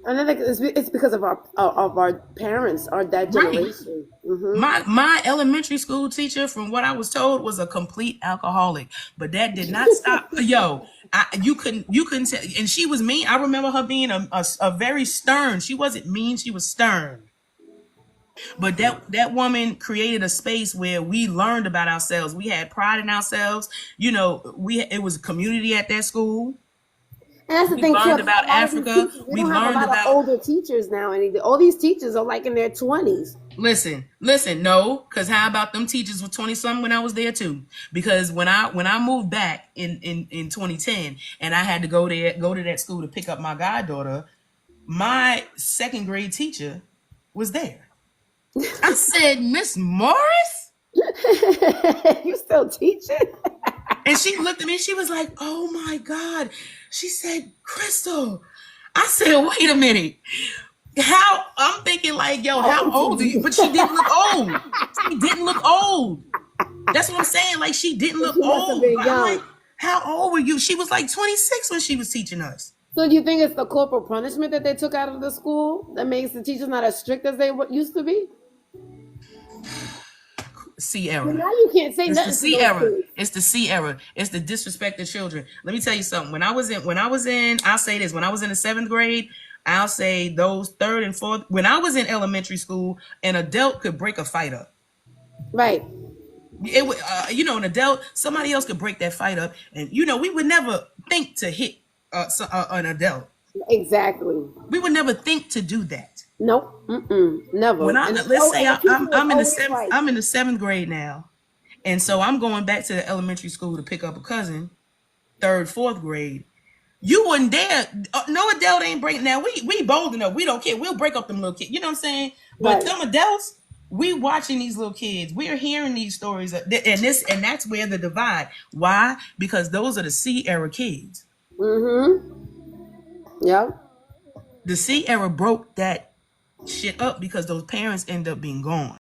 And I think it's because of our parents, or that Right. generation. Hmm. My elementary school teacher, from what I was told, was a complete alcoholic, but that did not stop. Yo, you couldn't tell, and she was mean. I remember her being a very stern. She wasn't mean. She was stern. But that woman created a space where we learned about ourselves. We had pride in ourselves. It was a community at that school. And that's the We thing too. I learned think a about lot of these Africa. teachers, we We don't have a learned lot of about older teachers now. And all these teachers are like in their 20s. listen, no, because how about them teachers were 20 something when I was there too? Because when I moved back in 2010 and I had to go to that school to pick up my goddaughter, my second grade teacher was there. I said, Miss Morris? You still teaching? And she looked at me, she was like, oh my God. She said, Crystal. I said, wait a minute. How I'm thinking like, yo, How how old old are you? you? But she didn't look old. She didn't look old. That's what I'm saying. Like, she didn't look She must have old. been But I'm like, young. how old were you? She was like 26 when she was teaching us. So do you think it's the corporal punishment that they took out of the school that makes the teachers not as strict as they used to be? C But era. now you can't say It's the nothing to C those era. kids. It's the C era. It's the disrespect of children. Let me tell you something. When I was in, I'll say this. When I was in the seventh grade, I'll say those third and fourth. When I was in elementary school, an adult could break a fight up. Right. An adult, somebody else could break that fight up, and we would never think to hit an adult. Exactly. We would never think to do that. Nope. Mm-mm. Never. When I And let's say and the teacher was I'm in the always seventh right. I'm in the seventh grade now, and so I'm going back to the elementary school to pick up a cousin, third, fourth grade. You wouldn't dare. No adult ain't breaking. Now we bold enough. We don't care. We'll break up them little kids. You know what I'm saying? But Right. them adults, we watching these little kids. We're hearing these stories, and that's where the divide. Why? Because those are the C era kids. Mm-hmm. Yep. The C era broke that shit up because those parents end up being gone.